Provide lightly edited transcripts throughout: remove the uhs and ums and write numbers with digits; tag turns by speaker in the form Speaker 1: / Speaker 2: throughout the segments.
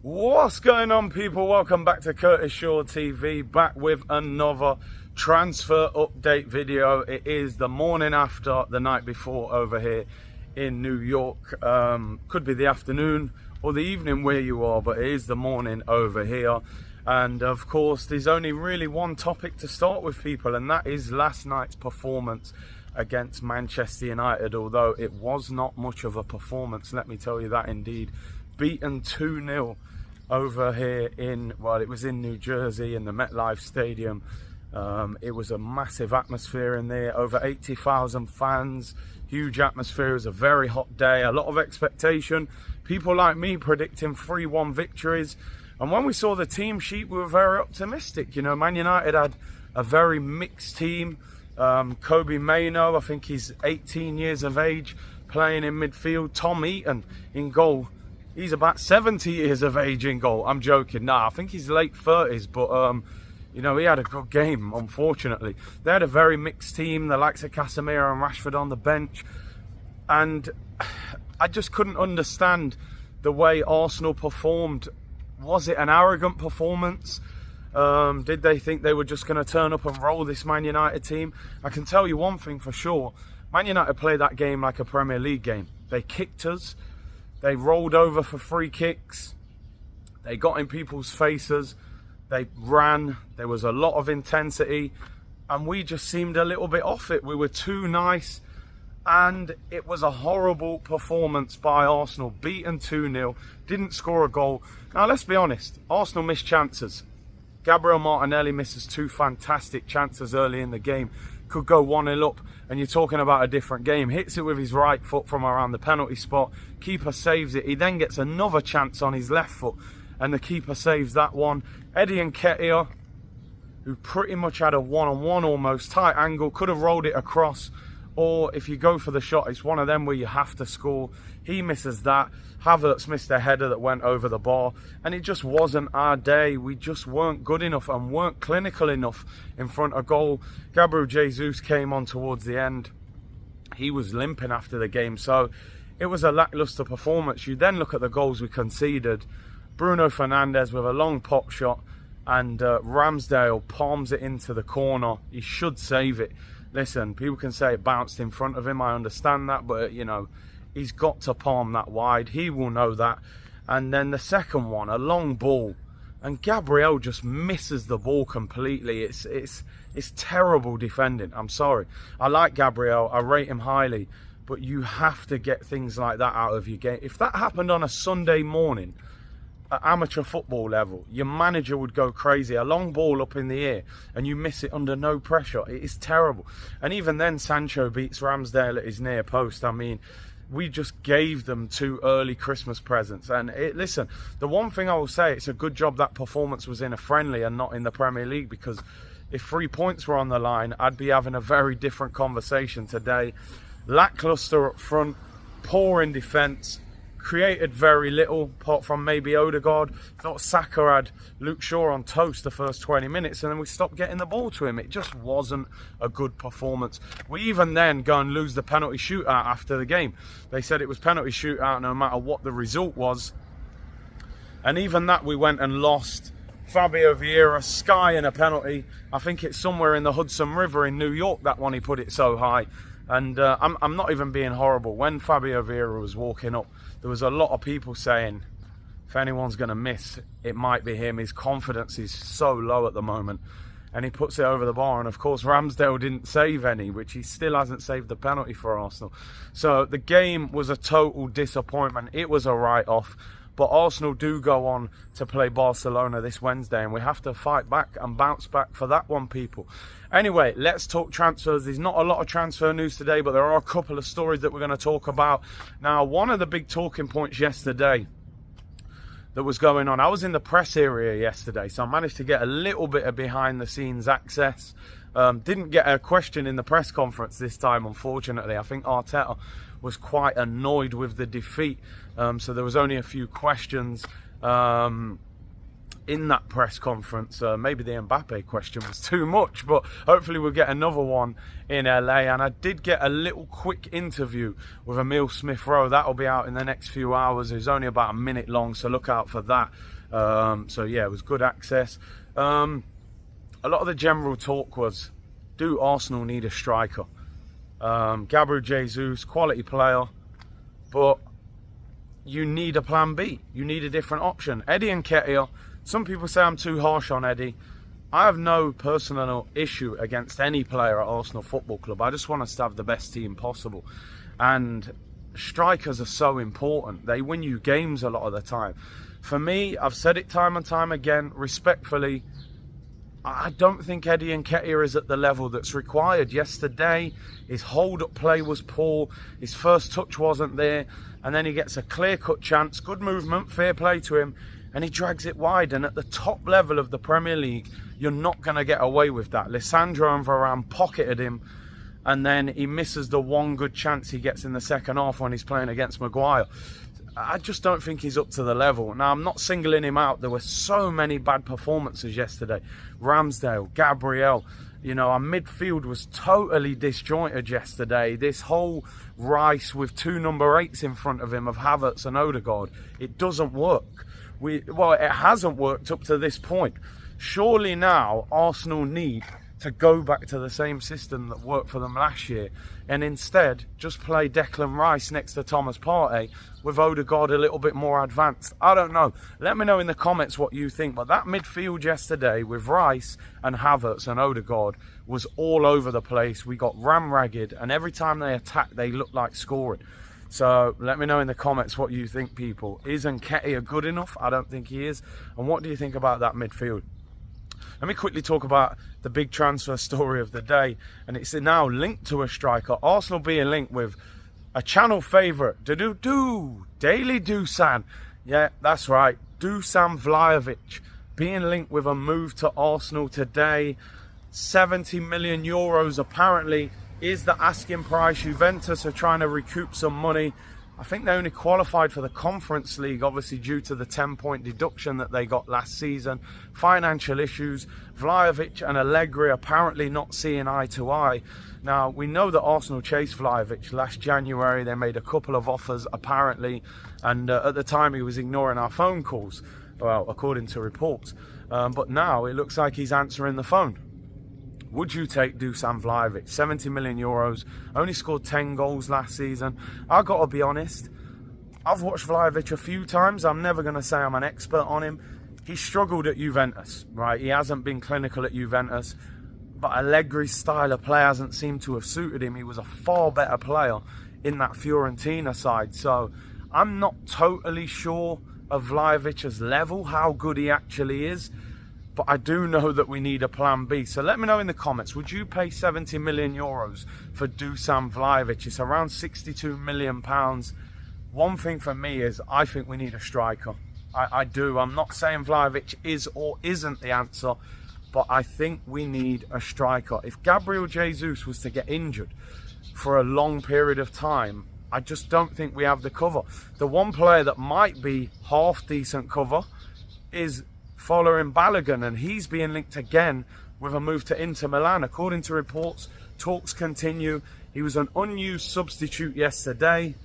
Speaker 1: What's going on, people? Welcome back to Curtis Shaw TV, back with another transfer update video. It is the morning after the night before over here in New York. Could be the afternoon or the evening where you are, but it is the morning over here. And of course, there's only really one topic to start with, people, and that is last night's performance against Manchester United. Although it was not much of a performance, let me tell you that indeed. Beaten 2-0 over here in, well, it was in New Jersey in the MetLife Stadium. It was a massive atmosphere in there, over 80,000 fans, huge atmosphere. It was a very hot day, a lot of expectation. People like me predicting 3-1 victories. And when we saw the team sheet, we were very optimistic. You know, Man United had a very mixed team. Kobe Mainoo, I think he's 18 years of age, playing in midfield. Tom Eaton in goal. He's about 70 years of age in goal. I'm joking. Nah, I think he's late 30s, but you know, he had a good game, unfortunately. They had a very mixed team, the likes of Casemiro and Rashford on the bench. And I just couldn't understand the way Arsenal performed. Was it an arrogant performance? Did they think they were just going to turn up and roll this Man United team? I can tell you one thing for sure. Man United played that game like a Premier League game. They kicked us. They rolled over for free kicks. They got in people's faces. They ran. There was a lot of intensity. And we just seemed a little bit off it. We were too nice. And it was a horrible performance by Arsenal. Beaten 2-0. Didn't score a goal. Now, let's be honest. Arsenal missed chances. Gabriel Martinelli misses 2 fantastic chances early in the game. Could go 1-0 up, and you're talking about a different game. Hits it with his right foot from around the penalty spot. Keeper saves it. He then gets another chance on his left foot, and the keeper saves that one. Eddie Nketiah, who pretty much had a one-on-one almost, tight angle, could have rolled it across. Or if you go for the shot, it's one of them where you have to score. He misses that. Havertz missed a header that went over the bar. And it just wasn't our day. We just weren't good enough and weren't clinical enough in front of goal. Gabriel Jesus came on towards the end. He was limping after the game. So it was a lacklustre performance. You then look at the goals we conceded. Bruno Fernandes with a long pop shot. And Ramsdale palms it into the corner. He should save it. Listen, people can say it bounced in front of him. I understand that, but, you know, he's got to palm that wide. He will know that. And then the second one, a long ball. And Gabriel just misses the ball completely. It's terrible defending. I'm sorry. I like Gabriel. I rate him highly. But you have to get things like that out of your game. If that happened on a Sunday morning, at amateur football level, your manager would go crazy. A long ball up in the air and you miss it under no pressure. It is terrible. And even then, Sancho beats Ramsdale at his near post. I mean, we just gave them 2 early Christmas presents. And listen, the one thing I will say, it's a good job that performance was in a friendly and not in the Premier League, because if 3 points were on the line, I'd be having a very different conversation today. Lacklustre up front, poor in defence. Created very little, apart from maybe Odegaard. Thought Saka had Luke Shaw on toast the first 20 minutes, and then we stopped getting the ball to him. It just wasn't a good performance. We even then go and lose the penalty shootout after the game. They said it was penalty shootout no matter what the result was. And even that we went and lost. Fabio Vieira skying a penalty. I think it's somewhere in the Hudson River in New York, that one, he put it so high. And I'm not even being horrible. When Fabio Vieira was walking up, there was a lot of people saying, if anyone's going to miss, it might be him. His confidence is so low at the moment. And he puts it over the bar. And of course, Ramsdale didn't save any, which he still hasn't saved the penalty for Arsenal. So the game was a total disappointment. It was a write-off. But Arsenal do go on to play Barcelona this Wednesday, and we have to fight back and bounce back for that one, people. Anyway, let's talk transfers. There's not a lot of transfer news today, but there are a couple of stories that we're going to talk about. Now, one of the big talking points yesterday that was going on, I was in the press area yesterday, so I managed to get a little bit of behind-the-scenes access. Didn't get a question in the press conference this time, unfortunately. I think Arteta was quite annoyed with the defeat, so there was only a few questions in that press conference. Maybe the Mbappe question was too much, but hopefully we'll get another one in LA. And I did get a little quick interview with Emile Smith-Rowe. That'll be out in the next few hours. It's only about a minute long, so look out for that. So yeah, it was good access. A lot of the general talk was, do Arsenal need a striker? Gabriel Jesus, quality player, but you need a plan B. You need a different option. Eddie Nketiah, some people say I'm too harsh on Eddie. I have no personal issue against any player at Arsenal Football Club. I just want us to have the best team possible. And strikers are so important. They win you games a lot of the time. For me, I've said it time and time again, respectfully, I don't think Eddie Nketiah is at the level that's required. Yesterday, his hold-up play was poor. His first touch wasn't there. And then he gets a clear-cut chance. Good movement, fair play to him. And he drags it wide. And at the top level of the Premier League, you're not going to get away with that. Lisandro and Varane pocketed him. And then he misses the one good chance he gets in the second half when he's playing against Maguire. I just don't think he's up to the level. Now, I'm not singling him out. There were so many bad performances yesterday. Ramsdale, Gabriel, you know, our midfield was totally disjointed yesterday. This whole Rice with two number 8s in front of him of Havertz and Odegaard, it doesn't work. Well, it hasn't worked up to this point. Surely now Arsenal need to go back to the same system that worked for them last year and instead just play Declan Rice next to Thomas Partey with Odegaard a little bit more advanced. I don't know. Let me know in the comments what you think. But that midfield yesterday with Rice and Havertz and Odegaard was all over the place. We got ram-ragged and every time they attacked, they looked like scoring. So let me know in the comments what you think, people. Is Nketiah good enough? I don't think he is. And what do you think about that midfield? Let me quickly talk about the big transfer story of the day, and it's now linked to a striker. Arsenal being linked with a channel favourite, Daily Dusan. Yeah, that's right, Dusan Vlahovic being linked with a move to Arsenal today. 70 million euros apparently is the asking price. Juventus are trying to recoup some money. I think they only qualified for the Conference League, obviously due to the 10-point deduction that they got last season. Financial issues. Vlahovic and Allegri apparently not seeing eye to eye. Now, we know that Arsenal chased Vlahovic last January. They made a couple of offers, apparently. And at the time, he was ignoring our phone calls. Well, according to reports. But now, it looks like he's answering the phone. Would you take Dusan Vlahovic? 70 million euros, only scored 10 goals last season. I've got to be honest, I've watched Vlahovic a few times. I'm never going to say I'm an expert on him. He struggled at Juventus, right? He hasn't been clinical at Juventus. But Allegri's style of play hasn't seemed to have suited him. He was a far better player in that Fiorentina side. So I'm not totally sure of Vlahovic's level, how good he actually is. But I do know that we need a plan B. So let me know in the comments, would you pay 70 million euros for Dusan Vlahovic? It's around 62 million pounds. One thing for me is I think we need a striker. I do. I'm not saying Vlahovic is or isn't the answer, but I think we need a striker. If Gabriel Jesus was to get injured for a long period of time, I just don't think we have the cover. The one player that might be half decent cover is following Balogun, and he's being linked again with a move to Inter Milan. According to reports, talks continue. He was an unused substitute yesterday,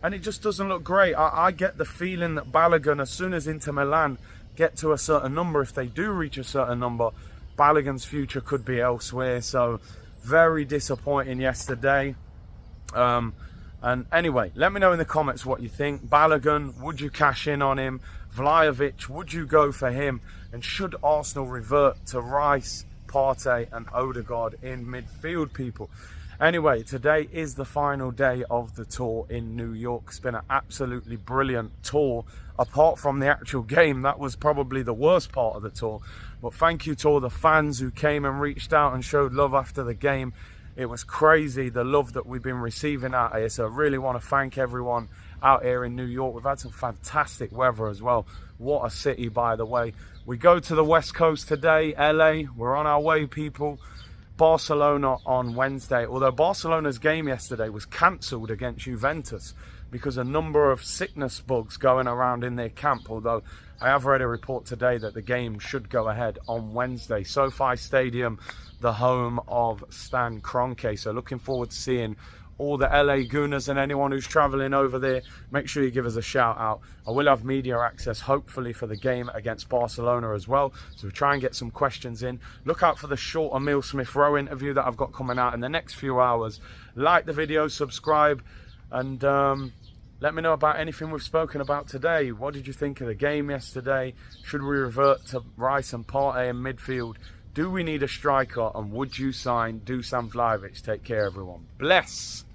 Speaker 1: and it just doesn't look great. I get the feeling that Balogun, as soon as Inter Milan get to a certain number, if they do reach a certain number, Balogun's future could be elsewhere. So very disappointing yesterday. And anyway, let me know in the comments what you think. Balogun, would you cash in on him? Vlahovic, would you go for him? And should Arsenal revert to Rice, Partey and Odegaard in midfield, people? Anyway, today is the final day of the tour in New York. It's been an absolutely brilliant tour. Apart from the actual game, that was probably the worst part of the tour. But thank you to all the fans who came and reached out and showed love after the game. It was crazy, the love that we've been receiving out here. So I really want to thank everyone out here in New York. We've had some fantastic weather as well. What a city, by the way. We go to the West Coast today, LA. We're on our way, people. Barcelona on Wednesday. Although Barcelona's game yesterday was cancelled against Juventus. because a number of sickness bugs going around in their camp, although I have read a report today that the game should go ahead on Wednesday. SoFi Stadium, the home of Stan Kroenke. So looking forward to seeing all the LA Gooners and anyone who's traveling over there. Make sure you give us a shout out. I will have media access hopefully for the game against Barcelona as well, so we'll try and get some questions in. Look out for the short Emile Smith-Rowe interview that I've got coming out in the next few hours. Like the video, subscribe, and let me know about anything we've spoken about today. What did you think of the game yesterday? Should we revert to Rice and Partey in midfield? Do we need a striker? And would you sign Dusan Vlahovic? Take care, everyone. Bless.